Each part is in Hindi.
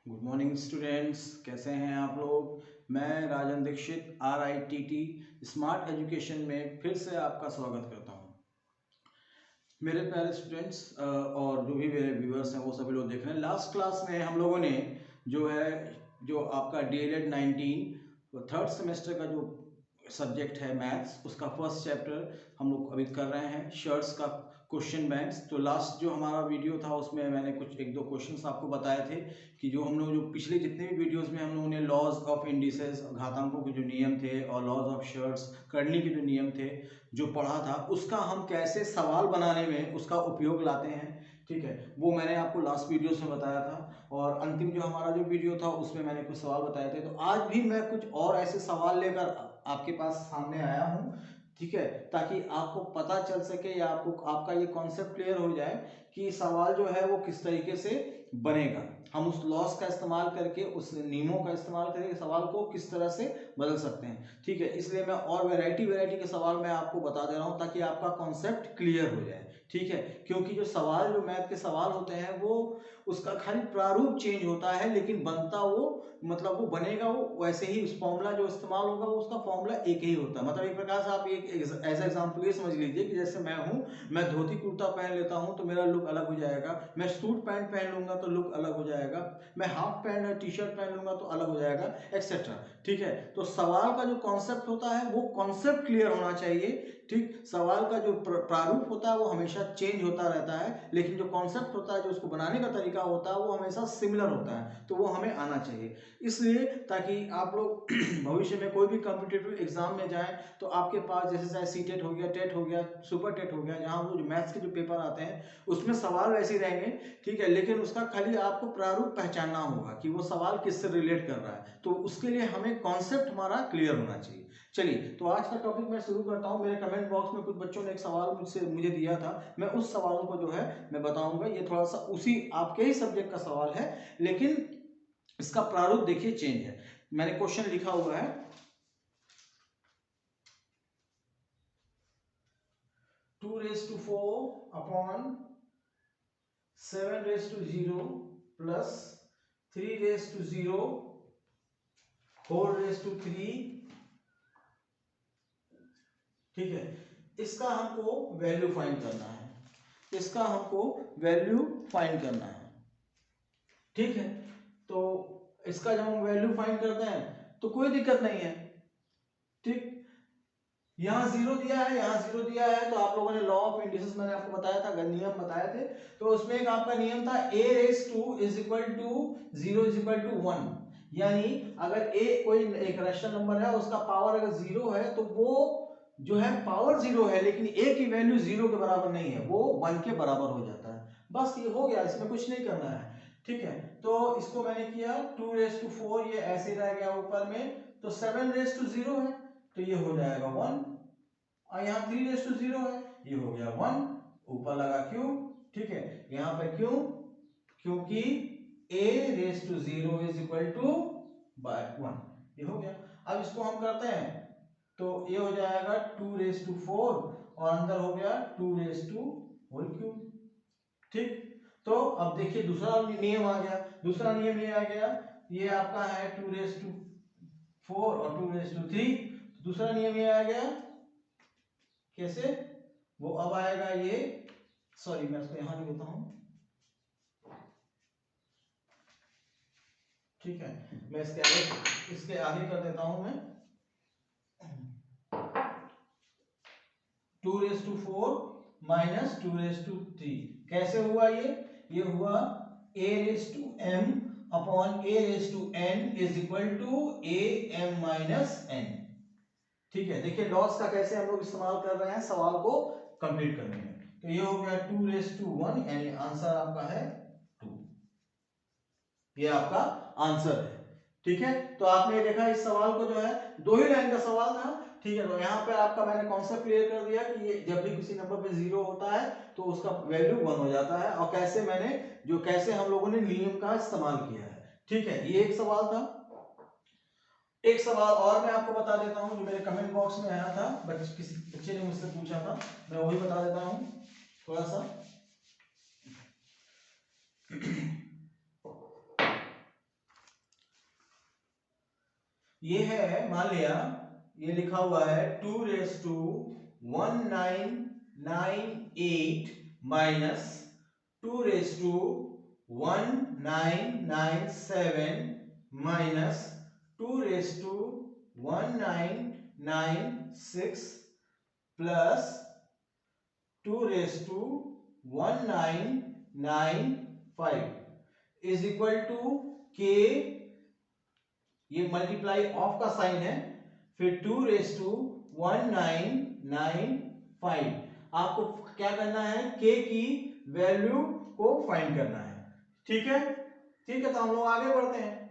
गुड मॉर्निंग स्टूडेंट्स, कैसे हैं आप लोग। मैं राजन दीक्षित RITT स्मार्ट एजुकेशन में फिर से आपका स्वागत करता हूं। मेरे प्यारे स्टूडेंट्स और जो भी मेरे व्यूअर्स हैं वो सभी लोग देख रहे हैं। लास्ट क्लास में हम लोगों ने जो आपका DLED 19 थर्ड सेमेस्टर का जो सब्जेक्ट है मैथ्स, उसका फर्स्ट चैप्टर हम लोग अभी कर रहे हैं, शर्ट्स का क्वेश्चन बैंक्स। तो लास्ट जो हमारा वीडियो था उसमें मैंने कुछ एक दो क्वेश्चंस आपको बताए थे कि जो हम लोग जो पिछले जितने भी वीडियोस में हम लोगों ने लॉज ऑफ इंडिसेस, घातांकों के जो नियम थे, और लॉज ऑफ शर्ट्स, करनी के जो नियम थे जो पढ़ा था, उसका हम कैसे सवाल बनाने में उसका उपयोग लाते हैं। ठीक है, वो मैंने आपको लास्ट वीडियोस में बताया था, और अंतिम जो हमारा जो वीडियो था उसमें मैंने कुछ सवाल बताए थे। तो आज भी मैं कुछ और ऐसे सवाल लेकर आपके पास सामने आया हूँ, ठीक है, ताकि आपको पता चल सके या आपका ये कॉन्सेप्ट क्लियर हो जाए कि सवाल जो है वो किस तरीके से बनेगा। हम उस लॉस का इस्तेमाल करके, उस नियमों का इस्तेमाल करके सवाल को किस तरह से बदल सकते हैं। ठीक है, इसलिए मैं और वैरायटी के सवाल मैं आपको बता दे रहा हूं ताकि आपका कॉन्सेप्ट क्लियर हो जाए। ठीक है, क्योंकि जो सवाल, जो मैथ के सवाल होते हैं, वो उसका खाली प्रारूप चेंज होता है, लेकिन बनता वो, मतलब वो बनेगा वो वैसे ही, उस फॉर्मूला जो इस्तेमाल होगा वो उसका फॉर्मूला एक ही होता है। मतलब एक प्रकार से आप एक ऐसा एग्जांपल ये समझ लीजिए कि जैसे मैं धोती कुर्ता पहन लेता हूं तो मेरा लुक अलग हो जाएगा, मैं सूट पैंट पहन लूंगा तो लुक अलग हो जाएगा, मैं हाफ पैंट और टी शर्ट पहन लूंगा तो अलग हो जाएगा, एक्सेट्रा। ठीक है, तो सवाल का जो कॉन्सेप्ट होता है वो कॉन्सेप्ट क्लियर होना चाहिए। ठीक, सवाल का जो प्रारूप होता है वो हमेशा चेंज होता रहता है, लेकिन जो कॉन्सेप्ट होता है, जो उसको बनाने का तरीका होता है, वो हमेशा सिमिलर होता है। तो वो हमें आना चाहिए, इसलिए ताकि आप लोग भविष्य में कोई भी कॉम्पिटिटिव एग्जाम में जाएं तो आपके पास, जैसे चाहे सीटेट हो गया, टेट हो गया, सुपर टेट हो गया, जहां वो जो मैथ्स के जो पेपर आते हैं उसमें सवाल वैसे ही रहेंगे। ठीक है, लेकिन उसका खाली आपको प्रारूप पहचानना होगा कि वो सवाल किससे रिलेट कर रहा है। तो उसके लिए हमें कॉन्सेप्ट हमारा क्लियर होना चाहिए। चलिए, तो आज का टॉपिक मैं शुरू करता हूं। मेरे कमेंट बॉक्स में कुछ बच्चों ने एक सवाल मुझे दिया था, मैं उस सवालों को जो है मैं बताऊंगा। ये थोड़ा सा उसी आपके ही सब्जेक्ट का सवाल है, लेकिन इसका प्रारूप देखिए चेंज है। मैंने क्वेश्चन लिखा हुआ है, 2⁴ upon 7�0 plus 3⁻⁴ whole raise to 3। ठीक है, इसका हमको वैल्यू फाइंड करना है, इसका हमको वैल्यू फाइंड करना है। ठीक है, तो इसका जब हम वैल्यू फाइंड करते हैं तो कोई दिक्कत नहीं है। ठीक, यहाँ जीरो दिया है, यहाँ जीरो दिया है, तो आप लोगों ने लॉ ऑफ इंडिसेस मैंने आपको बताया था, नियम बताए थे। तो उसमें एक आपका नियम था a⁻² is equal to 0 is equal to 1। यानी अगर a कोई एक रैशनल नंबर है, उसका पावर अगर जीरो है तो वो जो है पावर जीरो है, लेकिन a की वैल्यू जीरो के बराबर नहीं है, वो 1 के बराबर हो जाता है। बस ये हो गया, इसमें कुछ नहीं करना है। ठीक है, तो इसको मैंने किया 2⁴, ये ऐसे रह गया ऊपर में, तो 7⁻0 है तो ये हो जाएगा 1, और यहाँ 3⁻0 है, ये हो गया 1, ऊपर लगा क्यों। ठीक है, यहाँ पे क्यों, क्योंकि a⁻0 इज इक्वल टू 1, ये हो गया। अब इसको हम करते हैं तो ये हो जाएगा 2⁴, और अंदर हो गया 2⁻⁴। ठीक, तो अब देखिए दूसरा नियम आ गया। दूसरा नियम ये आ गया, ये आपका है 2⁴ और 2⁵। दूसरा नियम ये आ गया, कैसे, वो अब आएगा ये, सॉरी मैं इसको यहां लिखता हूं। ठीक है, मैं इसके आगे कर देता हूं मैं 2⁴ माइनस 2⁵। कैसे हुआ ये हुआ a⁻m upon a⁻n is equal to am minus n। ठीक है, देखिए लॉस का कैसे हम लोग इस्तेमाल कर रहे हैं सवाल को कंप्लीट करने में। तो ये हो गया 2⁻1, यानी आंसर आपका है 2। ये आपका आंसर है। ठीक है, तो आपने देखा इस सवाल को जो है 2 ही लाइन का सवाल था। ठीक है, तो यहाँ पे आपका मैंने कॉन्सेप्ट क्लियर कर दिया कि ये जब भी किसी नंबर पे जीरो होता है तो उसका वैल्यू 1 हो जाता है, और कैसे हम लोगों ने नियम का इस्तेमाल किया है। ठीक है, ये एक सवाल था। एक सवाल और मैं आपको बता देता हूं जो मेरे कमेंट बॉक्स में आया था, किसी बच्चे ने मुझसे पूछा था, मैं वही बता देता हूं थोड़ा सा। ये है, मान लिया ये लिखा हुआ है 2⁰1998 minus 2⁰1997 minus 2⁰1996 plus 2⁰1995 is equal to k, ये मल्टीप्लाई ऑफ का साइन है, फिर 2⁰1995। आपको क्या करना है, के की वैल्यू को फाइंड करना है। ठीक है, ठीक है, तो हम लोग आगे बढ़ते हैं।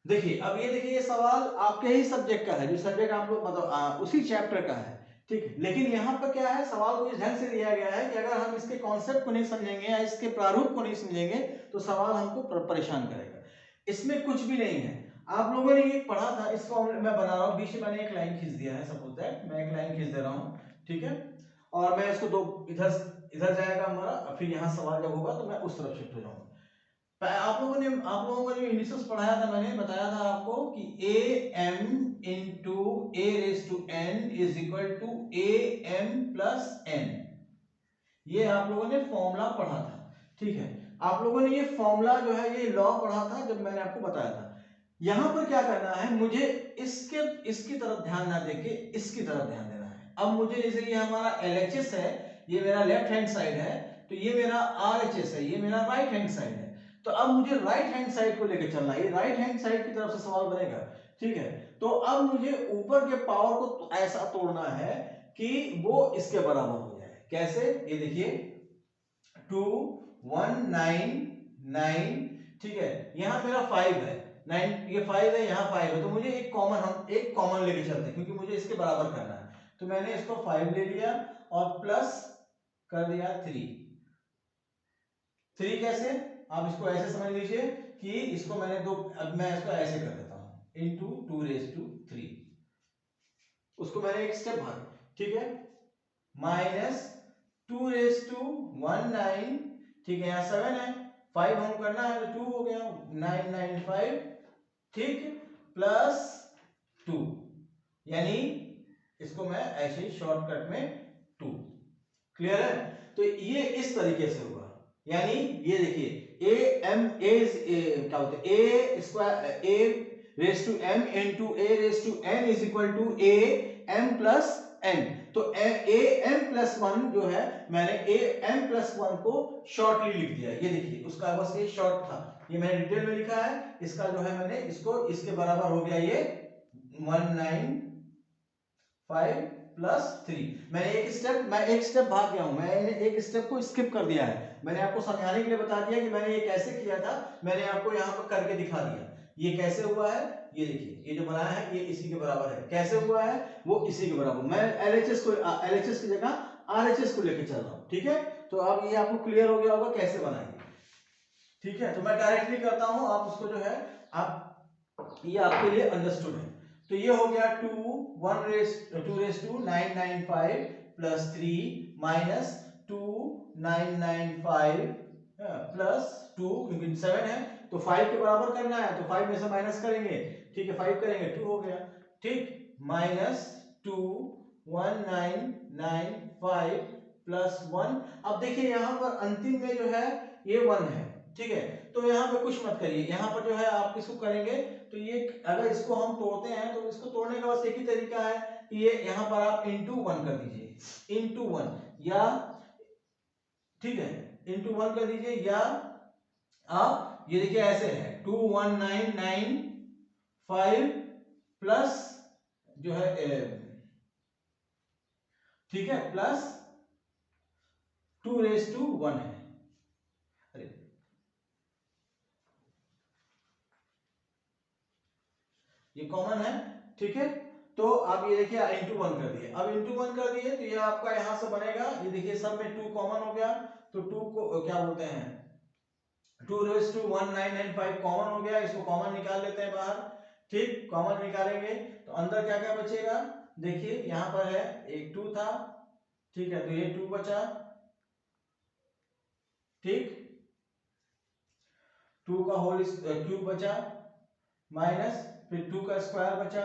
देखिए अब ये देखिए, ये सवाल आपके ही सब्जेक्ट का है, जो सब्जेक्ट आप लोग मतलब उसी चैप्टर का है। ठीक है, लेकिन यहाँ पर क्या है, सवाल को इस ढंग से दिया गया है कि अगर हम इसके कॉन्सेप्ट को नहीं समझेंगे या इसके प्रारूप को नहीं समझेंगे तो सवाल हमको परेशान करेगा। इसमें कुछ भी नहीं है। आप लोगों ने ये पढ़ा था, इस फॉर्मूले मैं बना रहा हूँ, बीच में मैंने एक लाइन खींच दिया है, सपोज दैट मैं एक लाइन खींच दे रहा हूँ। ठीक है, और मैं इसको दो इधर जाएगा हमारा, फिर यहाँ सवाल जब होगा तो मैं उस तरफ शिफ्ट हो जाऊंगा। आप लोगों को जो इंडिसेस पढ़ाया था, मैंने बताया था आपको कि a m into a raise to N is equal to A M plus n. ये आप लोगों ने फॉर्मूला पढ़ा था। ठीक है, आप लोगों ने ये फॉर्मूला जो है, ये लॉ पढ़ा था जब मैंने आपको बताया था। यहां पर क्या करना है, मुझे इसकी तरफ ध्यान ना देके इसकी तरफ ध्यान देना है। अब मुझे जैसे ये हमारा LHS है, ये मेरा लेफ्ट हैंड साइड है, तो ये मेरा RHS है, ये मेरा राइट हैंड साइड है। तो अब मुझे राइट हैंड साइड को लेकर चलना है, ये राइट हैंड साइड की तरफ से सवाल बनेगा। ठीक है, तो अब मुझे ऊपर के पावर को ऐसा तोड़ना है कि वो इसके बराबर हो जाए। कैसे, ये देखिए 2199। ठीक है, यहां मेरा 5 है, 9, ये 5 है, यहां 5 है, तो मुझे एक कॉमन लेके चलते हैं, क्योंकि मुझे इसके बराबर करना है। तो मैंने इसको 5 ले लिया और प्लस कर दिया 3। कैसे, आप इसको ऐसे समझ लीजिए कि इसको मैंने अब मैं इसको ऐसे कर देता हूं, इंटू 2⁻3, उसको मैंने एक स्टेप भाग। ठीक है, माइनस 2⁻19। ठीक है, यहाँ 7 है, 5 हम करना है तो 2 हो गया, 995। ठीक, प्लस 2, यानी इसको मैं ऐसे ही शॉर्टकट में 2। क्लियर है, तो ये इस तरीके से होगा। यानी ये देखिए क्या होता है, A square A raise to M into A raise to N is equal to A M plus N. तो ए एम प्लस 1 जो है, मैंने ए एम प्लस 1 को शॉर्टली लिख दिया। ये देखिए, उसका बस ये शॉर्ट था, ये मैंने डिटेल में लिखा है। इसका जो है मैंने इसको इसके बराबर हो गया, ये 195 प्लस 3। मैं एक स्टेप भाग गया हूं, मैंने एक स्टेप को स्किप कर दिया है। मैंने आपको समझाने के लिए बता दिया कि मैंने ये कैसे किया था, मैंने आपको यहाँ पर करके दिखा दिया। ये कैसे हुआ है, ये देखिए, ये जो बनाया है ये इसी के बराबर है। कैसे हुआ है, वो इसी के बराबर। मैं LHS की जगह RHS को लेके चल रहा हूँ। ठीक है, तो अब ये आपको क्लियर हो गया होगा कैसे बनाएंगे। ठीक है, तो मैं डायरेक्टली करता हूँ, आप उसको जो है, आप ये आपके लिए अंडरस्टूड है। तो ये हो गया 2⁻995 प्लस 3 माइनस 2995 प्लस 2, क्योंकि 7 है तो 5 के बराबर करना है, तो 5 में से माइनस करेंगे। ठीक है, 5 करेंगे 2 हो गया। ठीक, माइनस 21995 प्लस 1। अब देखिए यहाँ पर अंतिम में जो है ये 1 है। ठीक है, तो यहाँ पे कुछ मत करिए, यहाँ पर जो है आप किसको करेंगे, तो ये अगर इसको हम तोड़ते हैं तो इसको तोड़ने का बस एक ही तरीका है कि ये यहाँ पर आप इंटू 1 कर दीजिए, इंटू 1, या ठीक है इंटू 1 कर दीजिए, या आप ये देखिए ऐसे है 21995 प्लस जो है ठीक है, प्लस 2⁻1 है। अरे ये कॉमन है। ठीक है, तो आप ये देखिए इंटू 1 कर दिए। अब इंटू 1 कर दिए तो ये आपका यहां से बनेगा, ये देखिए सब में 2 कॉमन हो गया, तो 2 को क्या बोलते हैं, 2⁻1995 कॉमन हो गया, इसको कॉमन निकाल लेते हैं बाहर। ठीक, कॉमन निकालेंगे तो अंदर क्या क्या बचेगा, देखिए यहां पर है एक 2 था। ठीक है, तो ये 2 बचा। ठीक, 2 का होल क्यूब बचा, माइनस फिर 2 का स्क्वायर बचा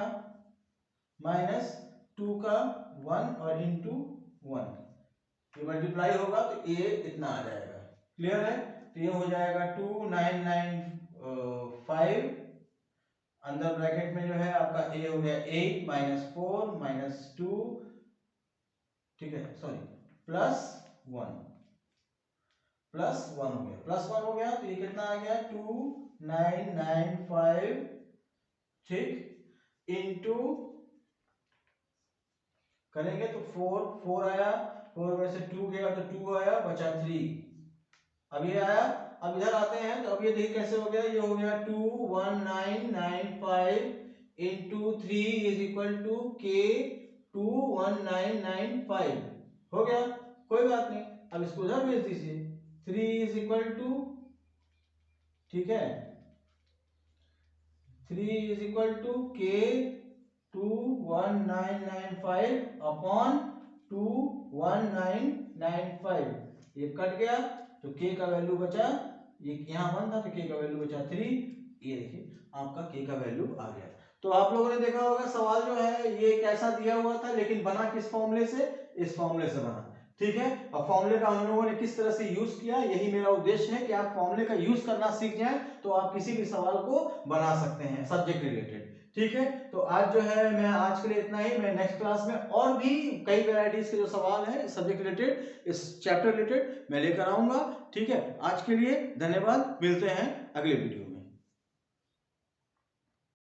माइनस 2 का 1 और इंटू 1, ये मल्टीप्लाई होगा तो ये इतना आ जाएगा। क्लियर है? तो ये हो जाएगा 2995, अंदर ब्रैकेट में जो है आपका ए हो गया 8 माइनस 4 माइनस 2, ठीक है, सॉरी प्लस 1 हो गया, प्लस 1 हो गया तो ये कितना आ गया 2995, ठीक, इंटू करेंगे तो 4 आया, 4 में से 2 गया तो 2 आया, बचा 3। अब ये आया, अब इधर आते हैं तो अब ये देखिए कैसे हो गया, ये हो गया 21995 इंटू 3 इज इक्वल टू के 21995 हो गया, कोई बात नहीं, अब इसको उधर भेज दीजिए, 3 इज इक्वल टू, ठीक है, 3 इज इक्वल टू के 21995 अपॉन 21995, ये कट गया तो k का वैल्यू बचा, ये यहाँ 1 था तो k का वैल्यू बचा 3, ये देखिए आपका k का वैल्यू आ गया। तो आप लोगों ने देखा होगा सवाल जो है ये कैसा दिया हुआ था, लेकिन बना किस फॉर्मूले से, इस फॉर्मूले से बना, ठीक है। अब फॉर्मूले का हम लोगों ने किस तरह से यूज किया, यही मेरा उद्देश्य है कि आप फॉर्मूले का यूज करना सीख जाएं तो आप किसी भी सवाल को बना सकते हैं सब्जेक्ट रिलेटेड, ठीक है। तो आज जो है मैं आज के लिए इतना ही, मैं नेक्स्ट क्लास में और भी कई वैरायटीज के जो सवाल हैं सब्जेक्ट रिलेटेड, इस चैप्टर रिलेटेड मैं लेकर आऊंगा, ठीक है। आज के लिए धन्यवाद, मिलते हैं अगले वीडियो।